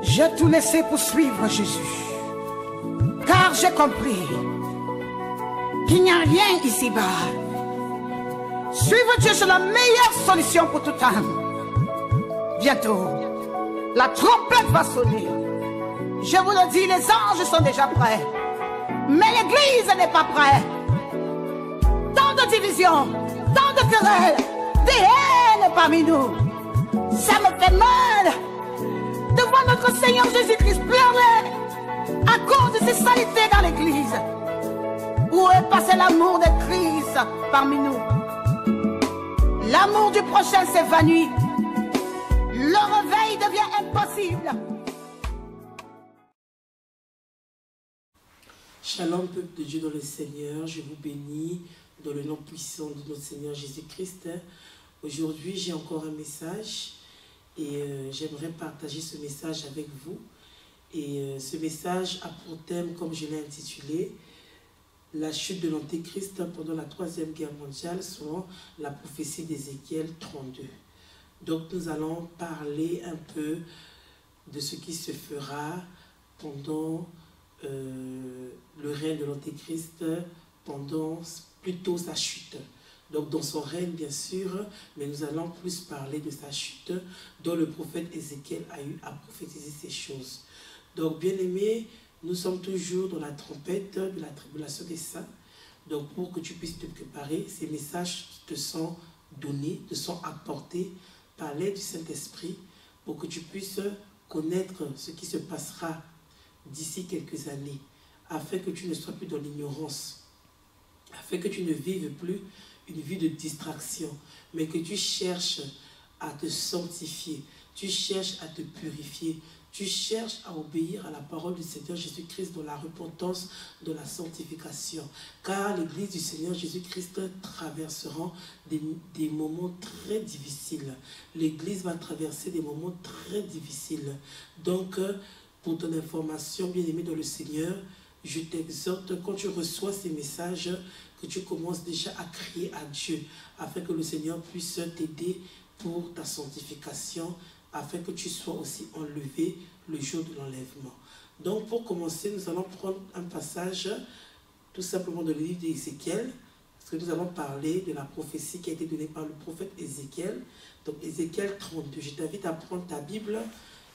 J'ai tout laissé pour suivre Jésus, car j'ai compris qu'il n'y a rien ici-bas. Suivre Dieu, c'est la meilleure solution pour toute âme. Bientôt, la trompette va sonner. Je vous le dis, les anges sont déjà prêts, mais l'église n'est pas prête. Tant de divisions, tant de querelles, des haines parmi nous. Ça me fait mal de voir notre Seigneur Jésus-Christ pleurer à cause de ces saletés dans l'église. Où est passé l'amour de Christ parmi nous? L'amour du prochain s'évanouit. Le réveil devient impossible. Shalom, peuple de Dieu dans le Seigneur, je vous bénis dans le nom puissant de notre Seigneur Jésus-Christ. Aujourd'hui, j'ai encore un message et j'aimerais partager ce message avec vous. Et ce message a pour thème, comme je l'ai intitulé, la chute de l'Antéchrist pendant la Troisième Guerre mondiale, selon la prophétie d'Ézéchiel 32. Donc nous allons parler un peu de ce qui se fera pendant le règne de l'Antéchrist, pendant plutôt sa chute. Donc dans son règne bien sûr, mais nous allons plus parler de sa chute dont le prophète Ézéchiel a eu à prophétiser ces choses. Donc bien aimés, nous sommes toujours dans la trompette de la tribulation des saints. Donc pour que tu puisses te préparer, ces messages te sont donnés, te sont apportés par l'aide du Saint-Esprit pour que tu puisses connaître ce qui se passera d'ici quelques années, afin que tu ne sois plus dans l'ignorance, afin que tu ne vives plus une vie de distraction, mais que tu cherches à te sanctifier, tu cherches à te purifier, tu cherches à obéir à la parole du Seigneur Jésus-Christ dans la repentance, dans la sanctification. Car l'Église du Seigneur Jésus-Christ traversera des moments très difficiles. L'Église va traverser des moments très difficiles. Donc, pour ton information, bien-aimé dans le Seigneur, je t'exhorte, quand tu reçois ces messages, que tu commences déjà à crier à Dieu, afin que le Seigneur puisse t'aider pour ta sanctification, afin que tu sois aussi enlevé le jour de l'enlèvement. Donc pour commencer, nous allons prendre un passage tout simplement de le livre d'Ézéchiel, parce que nous allons parler de la prophétie qui a été donnée par le prophète Ézéchiel. Donc Ézéchiel 32, je t'invite à prendre ta Bible,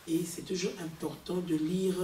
et c'est toujours important de lire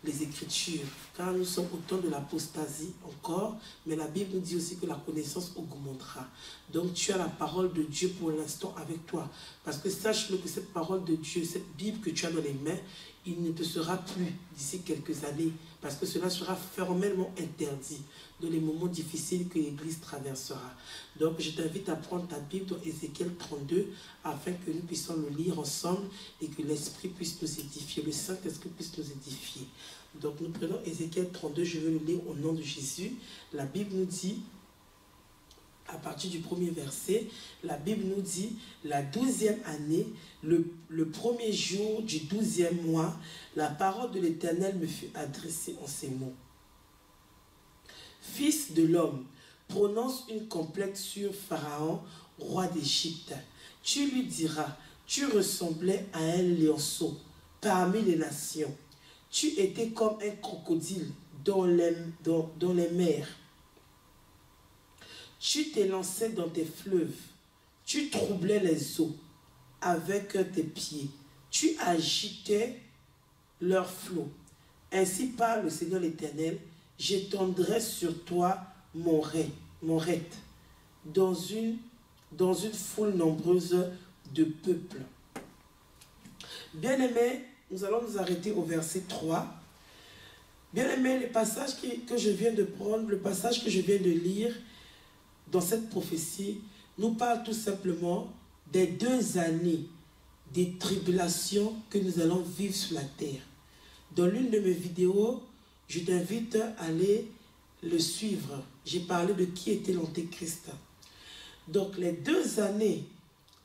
les Écritures, car nous sommes au temps de l'apostasie encore, mais la Bible nous dit aussi que la connaissance augmentera. Donc tu as la parole de Dieu pour l'instant avec toi, parce que sache-le que cette parole de Dieu, cette Bible que tu as dans les mains, il ne te sera plus d'ici quelques années, parce que cela sera formellement interdit dans les moments difficiles que l'Église traversera. Donc je t'invite à prendre ta Bible dans Ézéchiel 32, afin que nous puissions le lire ensemble et que l'Esprit puisse nous édifier, le Saint-Esprit puisse nous édifier. Donc nous prenons Ézéchiel 32, je vais le lire au nom de Jésus. La Bible nous dit, à partir du premier verset, la Bible nous dit, la 12e année, le premier jour du 12e mois, la parole de l'Éternel me fut adressée en ces mots. Fils de l'homme, prononce une complète sur Pharaon, roi d'Égypte. Tu lui diras, tu ressemblais à un lionceau parmi les nations. Tu étais comme un crocodile dans les mers. Tu t'élançais dans tes fleuves. Tu troublais les eaux avec tes pieds. Tu agitais leurs flots. Ainsi parle le Seigneur l'Éternel, j'étendrai sur toi mon raid dans une foule nombreuse de peuples. Bien-aimés, nous allons nous arrêter au verset 3. Bien-aimés, le passage que je viens de prendre, le passage que je viens de lire dans cette prophétie, nous parle tout simplement des 2 années des tribulations que nous allons vivre sur la terre. Dans l'une de mes vidéos, je t'invite à aller le suivre. J'ai parlé de qui était l'Antéchrist. Donc les 2 années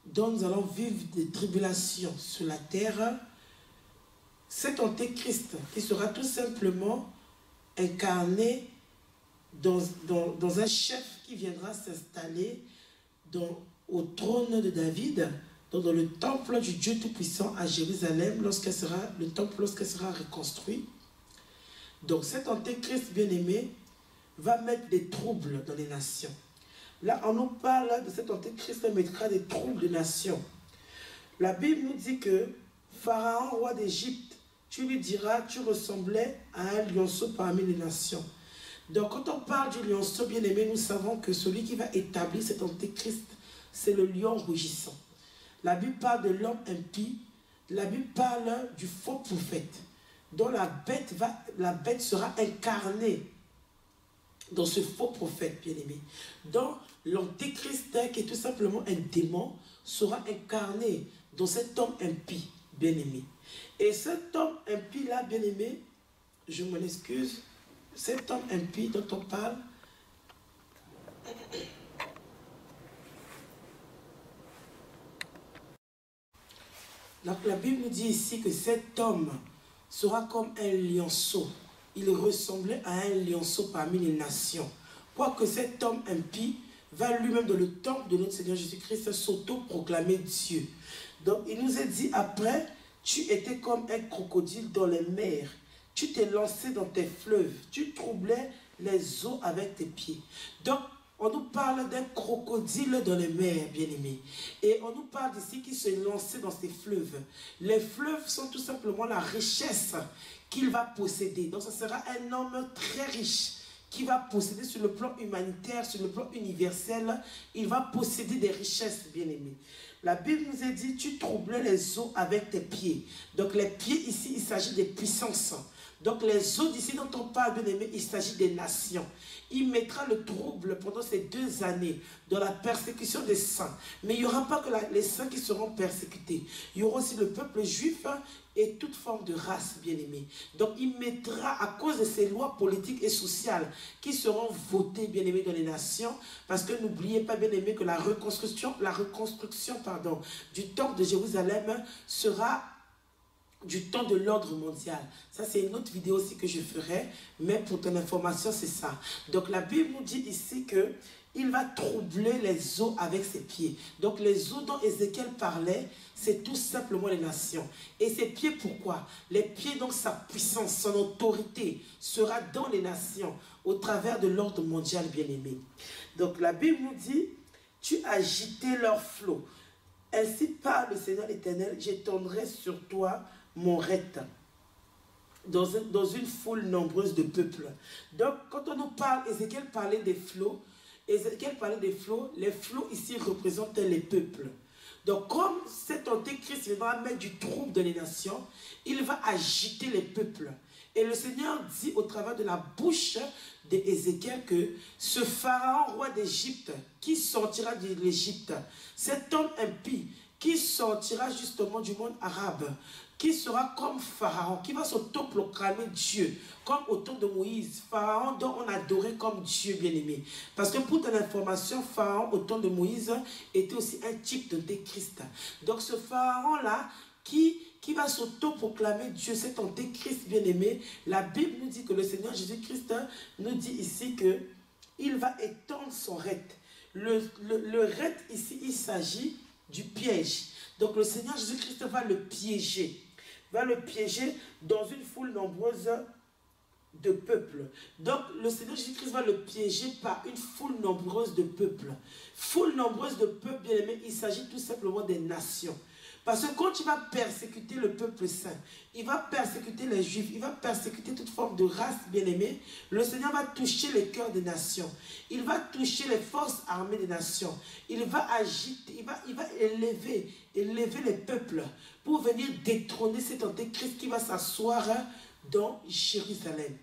dont nous allons vivre des tribulations sur la terre, cet Antéchrist qui sera tout simplement incarné dans un chef qui viendra s'installer au trône de David, Donc dans le temple du Dieu Tout-Puissant à Jérusalem, lorsqu'elle sera reconstruit. Donc cet antéchrist bien-aimé va mettre des troubles dans les nations. Là, on nous parle de cet antéchrist qui mettra des troubles des nations. La Bible nous dit que Pharaon, roi d'Égypte, tu lui diras, tu ressemblais à un lionceau parmi les nations. Donc quand on parle du lionceau bien-aimé, nous savons que celui qui va établir cet antéchrist, c'est le lion rugissant. La Bible parle de l'homme impie, la Bible parle du faux prophète, dont la bête sera incarnée dans ce faux prophète bien-aimé. Donc l'antéchrist, qui est tout simplement un démon, sera incarné dans cet homme impie bien-aimé. Et cet homme impie-là, bien-aimé, je m'en excuse, cet homme impie dont on parle, donc la Bible nous dit ici que cet homme sera comme un lionceau. Il ressemblait à un lionceau parmi les nations. Quoique cet homme impie va lui-même dans le temple de notre Seigneur Jésus-Christ s'auto-proclamer Dieu. Donc il nous est dit après, tu étais comme un crocodile dans les mers. Tu t'es lancé dans tes fleuves. Tu troublais les eaux avec tes pieds. Donc on nous parle d'un crocodile dans les mers, bien-aimés. Et on nous parle d'ici qui se lançait dans ces fleuves. Les fleuves sont tout simplement la richesse qu'il va posséder. Donc ce sera un homme très riche qui va posséder sur le plan humanitaire, sur le plan universel. Il va posséder des richesses, bien-aimés. La Bible nous a dit, tu troublais les eaux avec tes pieds. Donc les pieds ici, il s'agit des puissances. Donc les eaux d'ici dont on parle, bien aimé, il s'agit des nations. Il mettra le trouble pendant ces 2 années dans la persécution des saints. Mais il n'y aura pas que les saints qui seront persécutés. Il y aura aussi le peuple juif et toute forme de race, bien aimé. Donc il mettra, à cause de ces lois politiques et sociales qui seront votées, bien aimé, dans les nations, parce que n'oubliez pas, bien aimé, que la reconstruction du temple de Jérusalem sera du temps de l'ordre mondial. Ça, c'est une autre vidéo aussi que je ferai, mais pour ton information, c'est ça. Donc, la Bible nous dit ici que il va troubler les eaux avec ses pieds. Donc, les eaux dont Ézéchiel parlait, c'est tout simplement les nations. Et ses pieds, pourquoi? Les pieds, donc, sa puissance, son autorité sera dans les nations, au travers de l'ordre mondial bien-aimé. Donc, la Bible nous dit, tu agitais leurs flots. Ainsi parle le Seigneur éternel, j'étendrai sur toi mon rète dans une foule nombreuse de peuples. Donc, quand on nous parle, Ézéchiel parlait des flots. Les flots ici représentent les peuples. Donc, comme cet antéchrist viendra mettre du trouble dans les nations, il va agiter les peuples. Et le Seigneur dit au travers de la bouche d'Ézéchiel que ce pharaon roi d'Égypte qui sortira de l'Égypte, cet homme impie qui sortira justement du monde arabe, qui sera comme Pharaon, qui va s'auto-proclamer Dieu, comme au temps de Moïse, Pharaon dont on adorait comme Dieu bien-aimé. Parce que pour ton information, Pharaon au temps de Moïse était aussi un type d'antéchrist. Donc ce Pharaon-là, qui va s'auto-proclamer Dieu, cet antéchrist bien-aimé, la Bible nous dit que le Seigneur Jésus-Christ nous dit ici que il va étendre son rète. Le rète ici, il s'agit du piège. Donc le Seigneur Jésus-Christ va le piéger dans une foule nombreuse de peuples. Donc le Seigneur Jésus-Christ va le piéger par une foule nombreuse de peuples. Foule nombreuse de peuples, bien aimés, il s'agit tout simplement des nations. Parce que quand il va persécuter le peuple saint, il va persécuter les Juifs, il va persécuter toute forme de race bien-aimée, le Seigneur va toucher les cœurs des nations. Il va toucher les forces armées des nations. Il va agiter, il va élever les peuples pour venir détrôner cet antéchrist qui va s'asseoir dans Jérusalem.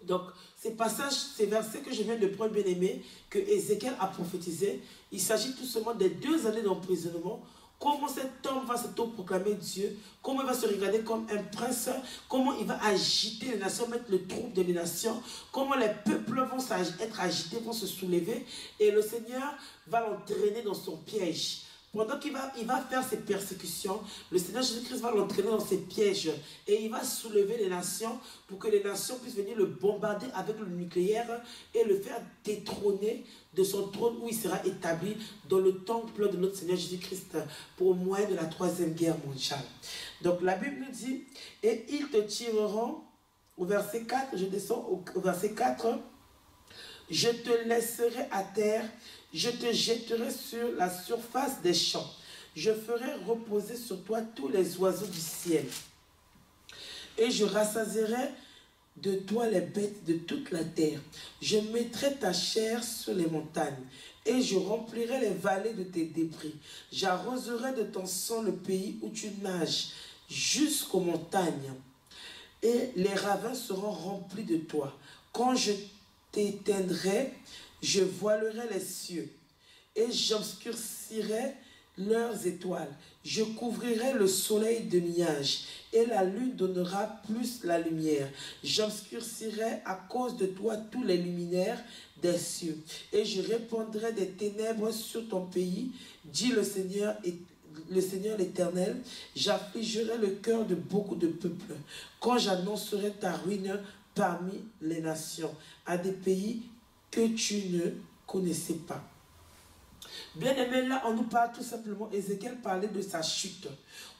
Donc, ces passages, ces versets que je viens de prendre, bien-aimés, que Ézéchiel a prophétisé, il s'agit tout simplement des 2 années d'emprisonnement. Comment cet homme va s'auto-proclamer Dieu, comment il va se regarder comme un prince, comment il va agiter les nations, mettre le trouble des nations, comment les peuples vont être agités, vont se soulever, et le Seigneur va l'entraîner dans son piège pendant qu'il va faire ses persécutions, le Seigneur Jésus-Christ va l'entraîner dans ses pièges et il va soulever les nations pour que les nations puissent venir le bombarder avec le nucléaire et le faire détrôner de son trône où il sera établi dans le temple de notre Seigneur Jésus-Christ pour au moyen de la 3e guerre mondiale. Donc la Bible nous dit, et ils te tireront, au verset 4, je descends au verset 4, je te laisserai à terre, je te jetterai sur la surface des champs. Je ferai reposer sur toi tous les oiseaux du ciel. Et je rassasierai de toi les bêtes de toute la terre. Je mettrai ta chair sur les montagnes et je remplirai les vallées de tes débris. J'arroserai de ton sang le pays où tu nages jusqu'aux montagnes et les ravins seront remplis de toi. Quand je t'éteindrai, je voilerai les cieux et j'obscurcirai leurs étoiles. Je couvrirai le soleil de nuages et la lune donnera plus la lumière. J'obscurcirai à cause de toi tous les luminaires des cieux et je répandrai des ténèbres sur ton pays, dit le Seigneur l'Éternel. J'affligerai le cœur de beaucoup de peuples quand j'annoncerai ta ruine parmi les nations, à des pays que tu ne connaissais pas. Bien aimé, là on nous parle tout simplement, Ézéchiel parlait de sa chute,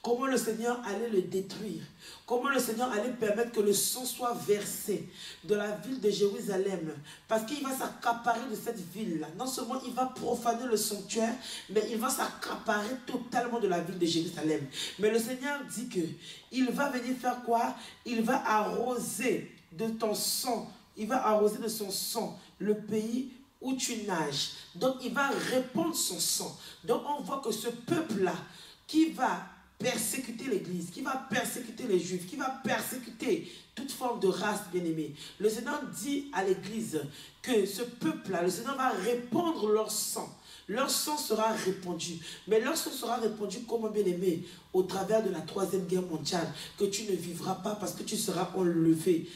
comment le Seigneur allait le détruire, comment le Seigneur allait permettre que le sang soit versé de la ville de Jérusalem, parce qu'il va s'accaparer de cette ville-là. Non seulement il va profaner le sanctuaire, mais il va s'accaparer totalement de la ville de Jérusalem. Mais le Seigneur dit que il va venir faire quoi? Il va arroser de ton sang, il va arroser de son sang le pays où tu nages. Donc il va répandre son sang. Donc on voit que ce peuple-là qui va persécuter l'église, qui va persécuter les juifs, qui va persécuter toute forme de race bien-aimée. Le Seigneur dit à l'église que ce peuple-là, le Seigneur va répandre leur sang. Leur sang sera répandu. Mais leur sang sera répandu comme bien-aimé au travers de la 3e guerre mondiale, que tu ne vivras pas parce que tu seras enlevé.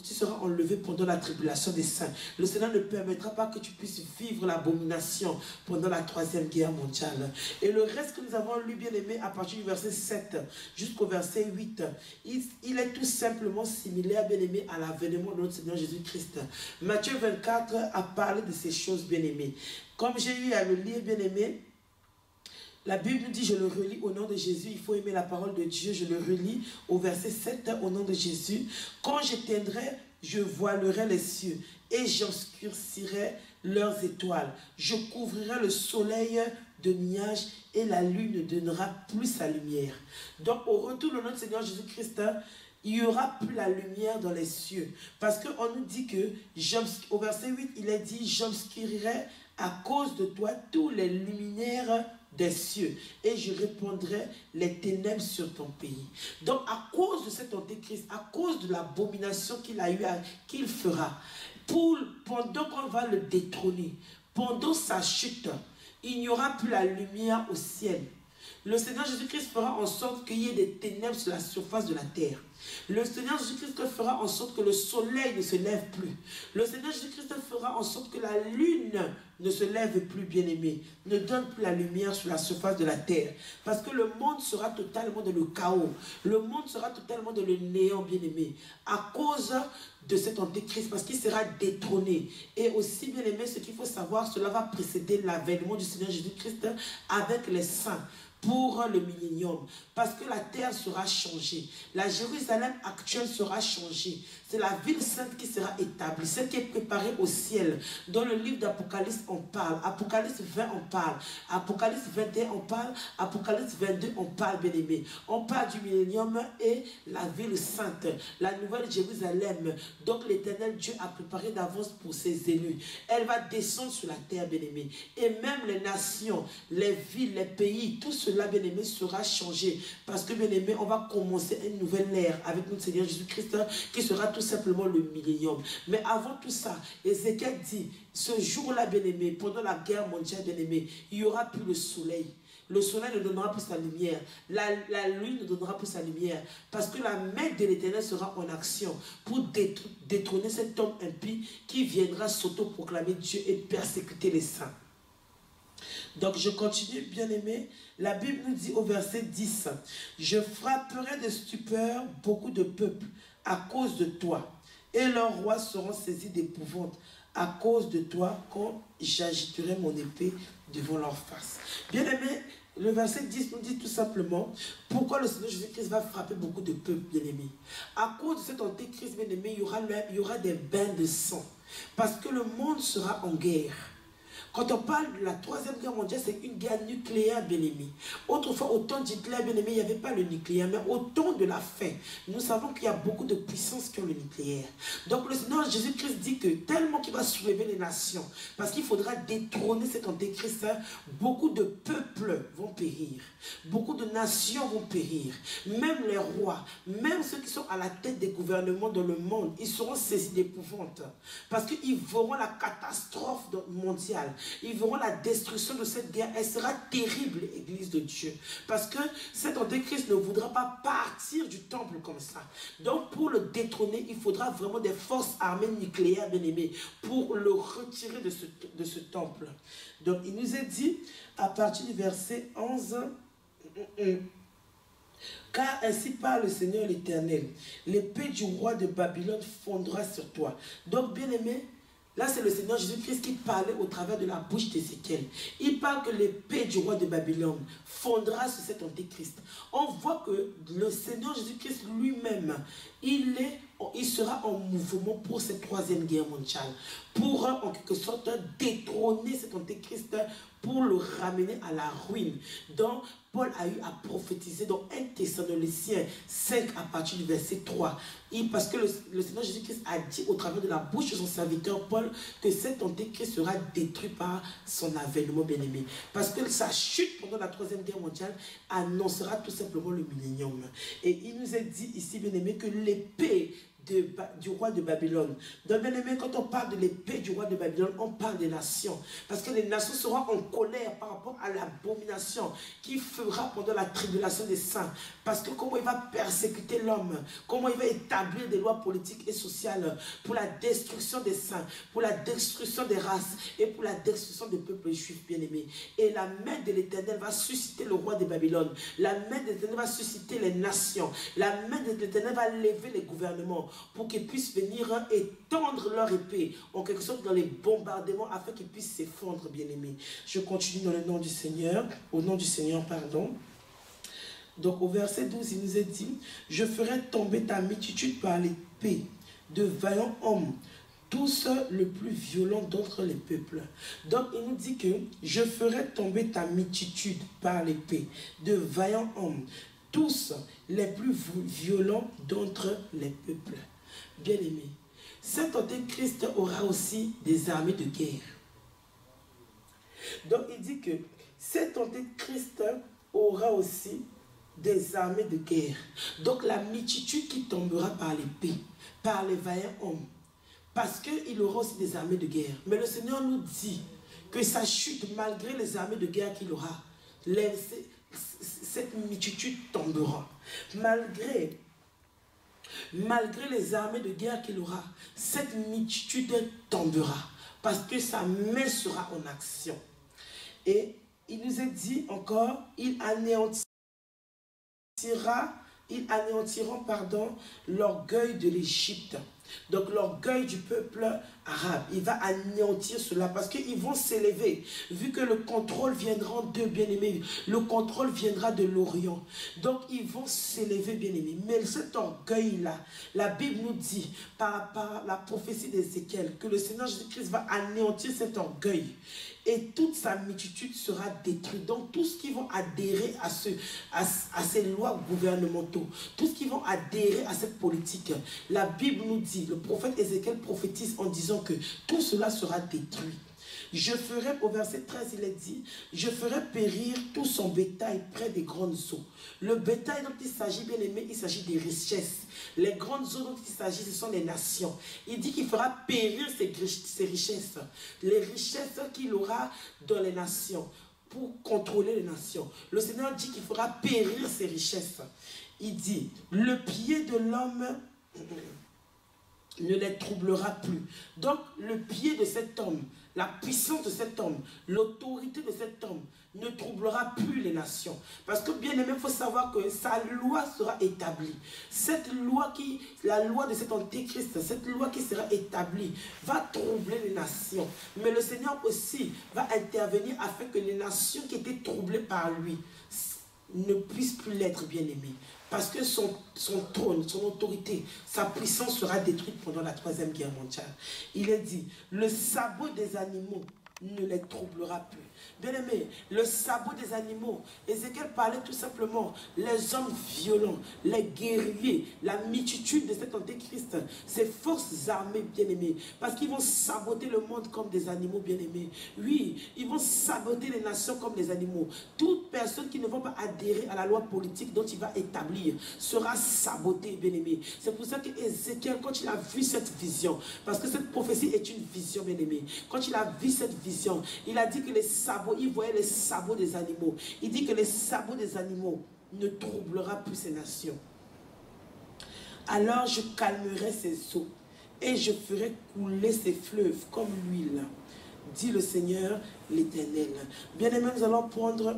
Tu seras enlevé pendant la tribulation des saints. Le Seigneur ne permettra pas que tu puisses vivre l'abomination pendant la 3e guerre mondiale. Et le reste que nous avons lu, bien aimé, à partir du verset 7 jusqu'au verset 8, il est tout simplement similaire, bien aimé, à l'avènement de notre Seigneur Jésus-Christ. Matthieu 24 a parlé de ces choses, bien aimé. Comme j'ai eu à le lire, bien aimé, la Bible nous dit, je le relis au nom de Jésus, il faut aimer la parole de Dieu, je le relis au verset 7 au nom de Jésus. Quand j'éteindrai, je voilerai les cieux et j'obscurcirai leurs étoiles. Je couvrirai le soleil de nuages et la lune ne donnera plus sa lumière. Donc au retour de notre Seigneur Jésus-Christ, il n'y aura plus la lumière dans les cieux. Parce qu'on nous dit que, au verset 8, il est dit, j'obscurirai à cause de toi tous les luminaires des cieux et je répandrai les ténèbres sur ton pays. Donc à cause de cet antéchrist, à cause de l'abomination qu'il fera, pendant qu'on va le détrôner, pendant sa chute, il n'y aura plus la lumière au ciel. Le Seigneur Jésus-Christ fera en sorte qu'il y ait des ténèbres sur la surface de la terre. Le Seigneur Jésus-Christ fera en sorte que le soleil ne se lève plus. Le Seigneur Jésus-Christ fera en sorte que la lune ne se lève plus, bien-aimé, ne donne plus la lumière sur la surface de la terre. Parce que le monde sera totalement dans le chaos. Le monde sera totalement dans le néant, bien-aimé, à cause de cet antéchrist, parce qu'il sera détrôné. Et aussi, bien-aimé, ce qu'il faut savoir, cela va précéder l'avènement du Seigneur Jésus-Christ avec les saints pour le millénium, parce que la terre sera changée, la Jérusalem actuelle sera changée, c'est la ville sainte qui sera établie, celle qui est préparée au ciel. Dans le livre d'Apocalypse on parle, Apocalypse 20 on parle, Apocalypse 21 on parle, Apocalypse 22 on parle, bien aimé. On parle du millénium et la ville sainte, la nouvelle Jérusalem. Donc l'Éternel Dieu a préparé d'avance pour ses élus. Elle va descendre sur la terre, bien aimé, et même les nations, les villes, les pays, tout cela, bien aimé, sera changé. Parce que, bien aimé, on va commencer une nouvelle ère avec notre Seigneur Jésus-Christ qui sera tout simplement le millénium. Mais avant tout ça, Ézéchiel dit, ce jour-là, bien aimé, pendant la guerre mondiale, bien aimé, il n'y aura plus le soleil. Le soleil ne donnera plus sa lumière. La lune ne donnera plus sa lumière. Parce que la main de l'Éternel sera en action pour détrôner cet homme impie qui viendra s'auto-proclamer Dieu et persécuter les saints. Donc je continue, bien aimé. La Bible nous dit au verset 10, « Je frapperai de stupeur beaucoup de peuples à cause de toi, et leurs rois seront saisis d'épouvante à cause de toi quand j'agiterai mon épée devant leur face. » Bien aimé, le verset 10 nous dit tout simplement pourquoi le Seigneur Jésus-Christ va frapper beaucoup de peuples, bien aimé. À cause de cet antéchrist, bien aimé, il y aura des bains de sang. Parce que le monde sera en guerre. Quand on parle de la troisième guerre mondiale, c'est une guerre nucléaire, bien-aimé. Autrefois, au temps d'Hitler, bien-aimé, il n'y avait pas le nucléaire. Mais au temps de la fin, nous savons qu'il y a beaucoup de puissances qui ont le nucléaire. Donc le Seigneur Jésus-Christ dit que tellement qu'il va soulever les nations, parce qu'il faudra détrôner cet antéchrist, beaucoup de peuples vont périr. Beaucoup de nations vont périr. Même les rois, même ceux qui sont à la tête des gouvernements dans le monde, ils seront saisis d'épouvante. Parce qu'ils verront la catastrophe mondiale. Ils verront la destruction de cette guerre. Elle sera terrible, Église de Dieu. Parce que cet antéchrist ne voudra pas partir du temple comme ça. Donc pour le détrôner, il faudra vraiment des forces armées nucléaires, bien aimées, pour le retirer de ce temple. Donc il nous est dit, à partir du verset 11, car ainsi parle le Seigneur l'Éternel, l'épée du roi de Babylone fondra sur toi. Donc bien aimé, là, c'est le Seigneur Jésus-Christ qui parlait au travers de la bouche d'Ézéchiel. Il parle que l'épée du roi de Babylone fondra sur cet antéchrist. On voit que le Seigneur Jésus-Christ lui-même, il sera en mouvement pour cette troisième guerre mondiale. Pour, en quelque sorte, détrôner cet antéchrist, pour le ramener à la ruine. Donc, Paul a eu à prophétiser dans 1 Thessaloniciens 5 à partir du verset 3. Parce que le Seigneur Jésus-Christ a dit au travers de la bouche de son serviteur Paul que cet antéchrist sera détruit par son avènement, bien-aimé. Parce que sa chute pendant la troisième guerre mondiale annoncera tout simplement le millénium. Et il nous est dit ici, bien-aimé, que l'épée du roi de Babylone. Donc, bien aimé, quand on parle de l'épée du roi de Babylone, on parle des nations. Parce que les nations seront en colère par rapport à l'abomination qu'il fera pendant la tribulation des saints. Parce que comment il va persécuter l'homme, comment il va établir des lois politiques et sociales pour la destruction des saints, pour la destruction des races et pour la destruction des peuples juifs, bien aimés. Et la main de l'Éternel va susciter le roi de Babylone. La main de l'Éternel va susciter les nations. La main de l'Éternel va lever les gouvernements pour qu'ils puissent venir étendre leur épée, en quelque sorte dans les bombardements, afin qu'ils puissent s'effondrer, bien-aimés. Je continue dans le nom du Seigneur, au nom du Seigneur, pardon. Donc au verset 12, il nous est dit, « Je ferai tomber ta multitude par l'épée de vaillants hommes, tous le plus violent d'entre les peuples. » Donc il nous dit que « Je ferai tomber ta multitude par l'épée de vaillants hommes, tous les plus violents d'entre les peuples. » Bien-aimé, cet antéchrist aura aussi des armées de guerre. Donc il dit que cet antéchrist aura aussi des armées de guerre. Donc la multitude qui tombera par l'épée, par les vaillants hommes, parce qu'il aura aussi des armées de guerre. Mais le Seigneur nous dit que sa chute, malgré les armées de guerre qu'il aura, cette multitude tombera. Malgré les armées de guerre qu'il aura, cette multitude tombera. Parce que sa main sera en action. Et il nous est dit encore, ils anéantiront l'orgueil de l'Égypte. Donc l'orgueil du peuple arabe, il va anéantir cela parce qu'ils vont s'élever. Vu que le contrôle viendra d'eux, bien-aimés, le contrôle viendra de l'Orient. Donc ils vont s'élever, bien-aimés. Mais cet orgueil-là, la Bible nous dit, par la prophétie d'Ézéchiel, que le Seigneur Jésus-Christ va anéantir cet orgueil. Et toute sa multitude sera détruite. Donc tous ceux qui vont adhérer à ces lois gouvernementaux, tous ceux qui vont adhérer à cette politique, la Bible nous dit, le prophète Ézéchiel prophétise en disant que tout cela sera détruit. Je ferai, au verset 13, il est dit, je ferai périr tout son bétail près des grandes eaux. Le bétail dont il s'agit, bien aimé, il s'agit des richesses. Les grandes eaux dont il s'agit, ce sont les nations. Il dit qu'il fera périr ses richesses. Les richesses qu'il aura dans les nations, pour contrôler les nations. Le Seigneur dit qu'il fera périr ses richesses. Il dit, le pied de l'homme ne les troublera plus. Donc, le pied de cet homme, la puissance de cet homme, l'autorité de cet homme ne troublera plus les nations. Parce que, bien aimé, il faut savoir que sa loi sera établie. Cette loi la loi de cet antéchrist, cette loi qui sera établie, va troubler les nations. Mais le Seigneur aussi va intervenir afin que les nations qui étaient troublées par lui ne puissent plus l'être, bien aimé. Parce que son trône, son autorité, sa puissance sera détruite pendant la 3e guerre mondiale. Il est dit, le sabot des animaux ne les troublera plus. Bien aimé, le sabot des animaux, Ézéchiel parlait tout simplement, les hommes violents, les guerriers, la multitude de cet antéchrist, ces forces armées, bien aimées, parce qu'ils vont saboter le monde comme des animaux, bien aimés. Oui, ils vont saboter les nations comme des animaux. Toute personne qui ne va pas adhérer à la loi politique dont il va établir sera sabotée, bien aimé. C'est pour ça que Ézéchiel, quand il a vu cette vision, parce que cette prophétie est une vision, bien aimé, quand il a vu cette vision, il a dit que les sabots, il voyait les sabots des animaux. Il dit que les sabots des animaux ne troublera plus ces nations. Alors je calmerai ses eaux et je ferai couler ses fleuves comme l'huile, dit le Seigneur l'Éternel. Bien-aimé, nous allons prendre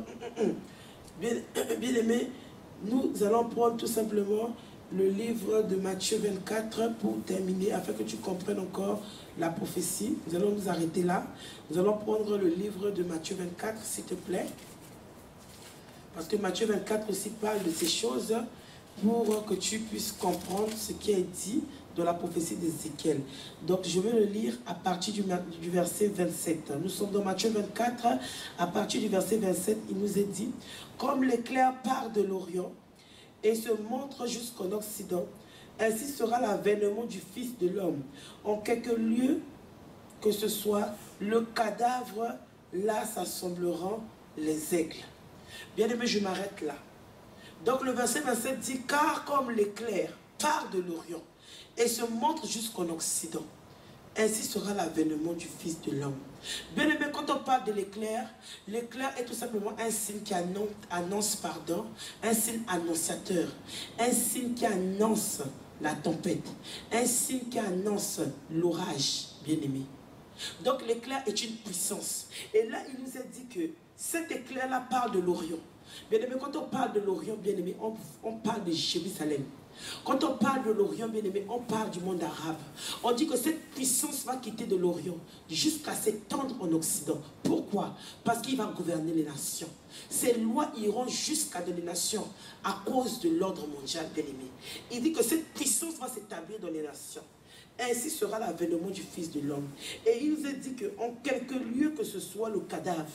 bien-aimé, nous allons prendre tout simplement le livre de Matthieu 24 pour terminer, afin que tu comprennes encore la prophétie. Nous allons nous arrêter là. Nous allons prendre le livre de Matthieu 24, s'il te plaît. Parce que Matthieu 24 aussi parle de ces choses pour que tu puisses comprendre ce qui est dit de la prophétie d'Ézéchiel. Donc je vais le lire à partir du verset 27. Nous sommes dans Matthieu 24, à partir du verset 27, il nous est dit, comme l'éclair part de l'Orient et se montre jusqu'en Occident, ainsi sera l'avènement du Fils de l'homme. En quelque lieu que ce soit, le cadavre, là s'assembleront les aigles. Bien aimé, je m'arrête là. Donc le verset 27 dit, car comme l'éclair part de l'Orient et se montre jusqu'en Occident, ainsi sera l'avènement du Fils de l'homme. Bien aimé, quand on parle de l'éclair, l'éclair est tout simplement un signe qui annonce, un signe annonciateur, un signe qui annonce la tempête, un signe qui annonce l'orage, bien aimé. Donc l'éclair est une puissance. Et là, il nous a dit que cet éclair-là parle de l'Orient. Bien aimé, quand on parle de l'Orient, bien aimé, on parle de Jérusalem. Quand on parle de l'Orient, bien aimé, on parle du monde arabe. On dit que cette puissance va quitter de l'Orient jusqu'à s'étendre en Occident. Pourquoi? Parce qu'il va gouverner les nations. Ces lois iront jusqu'à des nations à cause de l'ordre mondial, bien aimé. Il dit que cette puissance va s'établir dans les nations. Ainsi sera l'avènement du Fils de l'homme. Et il nous a dit qu'en quelque lieu que ce soit le cadavre,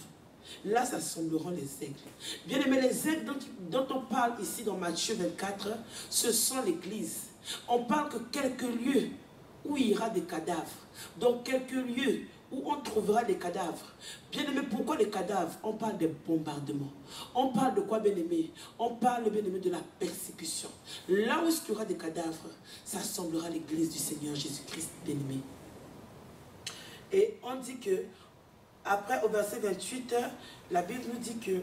là s'assembleront les aigles. Bien aimé, les aigles dont on parle ici dans Matthieu 24, ce sont l'église. On parle que quelques lieux où il y aura des cadavres. Donc quelques lieux où on trouvera des cadavres. Bien aimé, pourquoi les cadavres? On parle des bombardements. On parle de quoi, bien aimé? On parle, bien aimé, de la persécution. Là où il y aura des cadavres, ça semblera l'église du Seigneur Jésus-Christ, bien aimé. Et on dit que, après, au verset 28, la Bible nous dit que,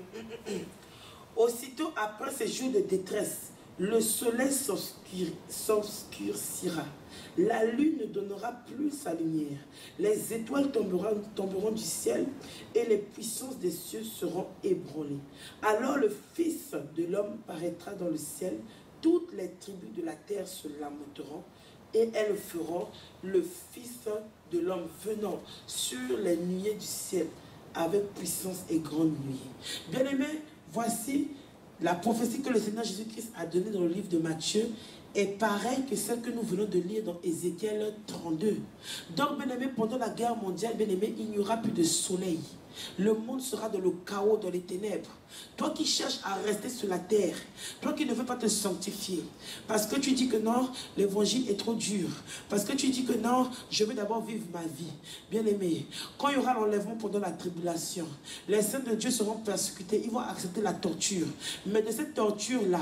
aussitôt après ces jours de détresse, le soleil s'obscurcira. La lune ne donnera plus sa lumière. Les étoiles tomberont du ciel et les puissances des cieux seront ébranlées. Alors le Fils de l'homme paraîtra dans le ciel. Toutes les tribus de la terre se lamenteront et elles feront le Fils de l'homme venant sur les nuées du ciel avec puissance et grande nuée. Bien-aimés, voici la prophétie que le Seigneur Jésus-Christ a donnée dans le livre de Matthieu est pareille que celle que nous venons de lire dans Ézéchiel 32. Donc, bien-aimé, pendant la guerre mondiale, bien-aimé, il n'y aura plus de soleil. Le monde sera dans le chaos, dans les ténèbres. Toi qui cherches à rester sur la terre, toi qui ne veux pas te sanctifier, parce que tu dis que non, l'évangile est trop dur, parce que tu dis que non, je veux d'abord vivre ma vie. Bien-aimé, quand il y aura l'enlèvement pendant la tribulation, les saints de Dieu seront persécutés, ils vont accepter la torture. Mais de cette torture-là,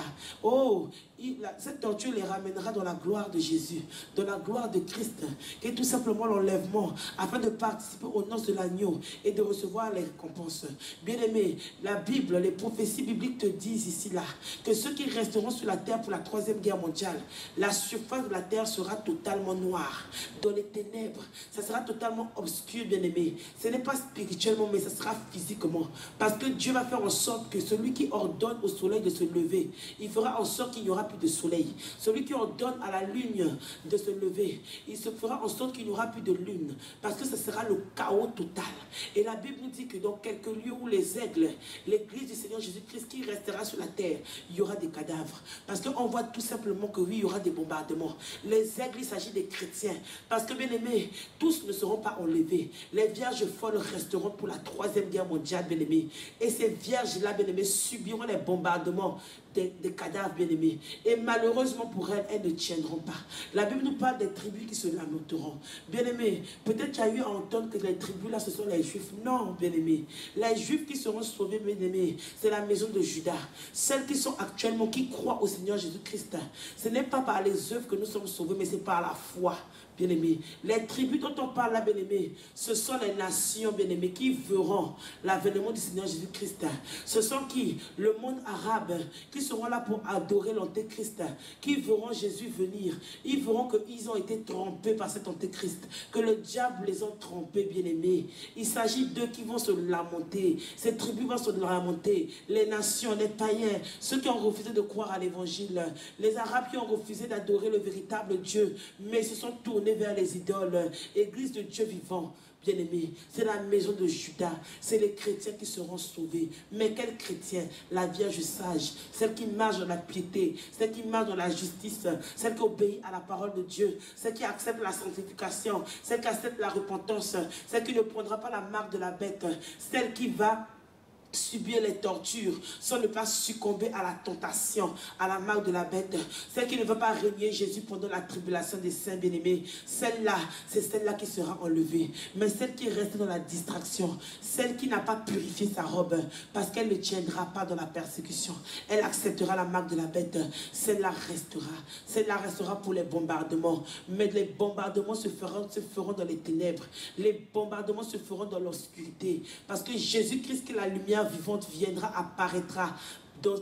cette torture les ramènera dans la gloire de Jésus, dans la gloire de Christ, qui est tout simplement l'enlèvement, afin de participer aux noces de l'agneau et de recevoir recevoir les récompenses. Bien-aimé, la Bible, les prophéties bibliques te disent ici, là, que ceux qui resteront sur la terre pour la troisième guerre mondiale, la surface de la terre sera totalement noire. Dans les ténèbres, ça sera totalement obscur, bien-aimé. Ce n'est pas spirituellement, mais ça sera physiquement. Parce que Dieu va faire en sorte que celui qui ordonne au soleil de se lever, il fera en sorte qu'il n'y aura plus de soleil. Celui qui ordonne à la lune de se lever, il se fera en sorte qu'il n'y aura plus de lune. Parce que ce sera le chaos total. Et la Bible nous dit que dans quelques lieux où les aigles, l'église du Seigneur Jésus-Christ qui restera sur la terre, il y aura des cadavres. Parce qu'on voit tout simplement que oui, il y aura des bombardements. Les aigles, il s'agit des chrétiens. Parce que bien aimés, tous ne seront pas enlevés. Les vierges folles resteront pour la troisième guerre mondiale, bien aimés. Et ces vierges-là, bien aimés, subiront les bombardements des cadavres, bien aimés. Et malheureusement pour elles, elles ne tiendront pas. La Bible nous parle des tribus qui se lamenteront. Bien aimés, peut-être tu as eu à entendre que les tribus là, ce sont les Juifs. Non, bien aimés. Les Juifs qui seront sauvés, bien aimés, c'est la maison de Judas. Celles qui sont actuellement, qui croient au Seigneur Jésus-Christ. Ce n'est pas par les œuvres que nous sommes sauvés, mais c'est par la foi. Bien-aimés, les tribus dont on parle là, bien-aimés, ce sont les nations, bien-aimés, qui verront l'avènement du Seigneur Jésus-Christ. Ce sont qui? Le monde arabe, qui seront là pour adorer l'antéchrist, qui verront Jésus venir. Ils verront qu'ils ont été trompés par cet antéchrist, que le diable les a trompés, bien-aimés. Il s'agit d'eux qui vont se lamenter. Ces tribus vont se lamenter. Les nations, les païens, ceux qui ont refusé de croire à l'évangile, les arabes qui ont refusé d'adorer le véritable Dieu, mais se sont tournés vers les idoles. Église de Dieu vivant, bien-aimé, c'est la maison de Judas. C'est les chrétiens qui seront sauvés. Mais quels chrétiens? La Vierge sage, celle qui marche dans la piété, celle qui marche dans la justice, celle qui obéit à la parole de Dieu, celle qui accepte la sanctification, celle qui accepte la repentance, celle qui ne prendra pas la marque de la bête, celle qui va subir les tortures sans ne pas succomber à la tentation, à la marque de la bête. Celle qui ne veut pas régner Jésus pendant la tribulation des saints bien-aimés, celle-là, c'est celle-là qui sera enlevée. Mais celle qui reste dans la distraction, celle qui n'a pas purifié sa robe, parce qu'elle ne tiendra pas dans la persécution, elle acceptera la marque de la bête, celle-là restera. Celle-là restera pour les bombardements. Mais les bombardements se feront dans les ténèbres. Les bombardements se feront dans l'obscurité. Parce que Jésus-Christ, qui est la lumière vivante, viendra, apparaîtra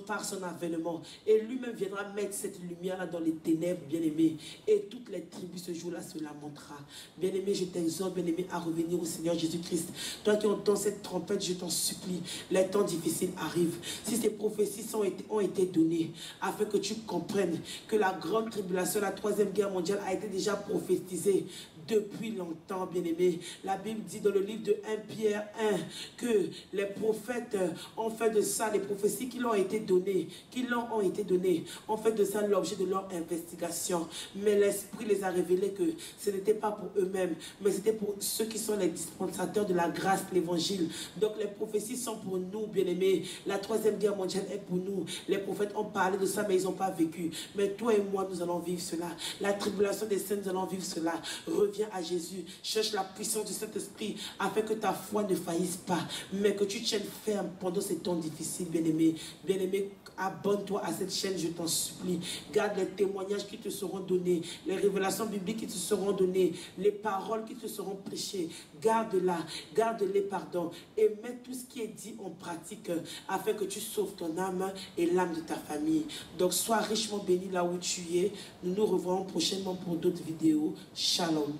par son avènement. Et lui-même viendra mettre cette lumière-là dans les ténèbres, bien-aimé. Et toutes les tribus ce jour-là se lamentera. Bien-aimé, je t'exhorte, bien-aimé, à revenir au Seigneur Jésus-Christ. Toi qui entends cette trompette, je t'en supplie, les temps difficiles arrivent. Si ces prophéties ont été données, afin que tu comprennes que la grande tribulation, la troisième guerre mondiale a été déjà prophétisée depuis longtemps, bien-aimé. La Bible dit dans le livre de 1 Pierre 1 que les prophètes ont fait de ça, les prophéties qui leur ont été données, ont fait de ça l'objet de leur investigation. Mais l'Esprit les a révélés que ce n'était pas pour eux-mêmes, mais c'était pour ceux qui sont les dispensateurs de la grâce, l'évangile. Donc les prophéties sont pour nous, bien-aimés. La troisième guerre mondiale est pour nous. Les prophètes ont parlé de ça, mais ils n'ont pas vécu. Mais toi et moi, nous allons vivre cela. La tribulation des saints, nous allons vivre cela. Reviens à Jésus. Cherche la puissance du Saint-Esprit afin que ta foi ne faillisse pas, mais que tu tiennes ferme pendant ces temps difficiles, bien-aimé. Bien-aimé, abonne-toi à cette chaîne, je t'en supplie. Garde les témoignages qui te seront donnés, les révélations bibliques qui te seront données, les paroles qui te seront prêchées. Garde-la, garde-les, pardon, et mets tout ce qui est dit en pratique afin que tu sauves ton âme et l'âme de ta famille. Donc, sois richement béni là où tu es. Nous nous revoyons prochainement pour d'autres vidéos. Shalom.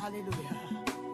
Alléluia.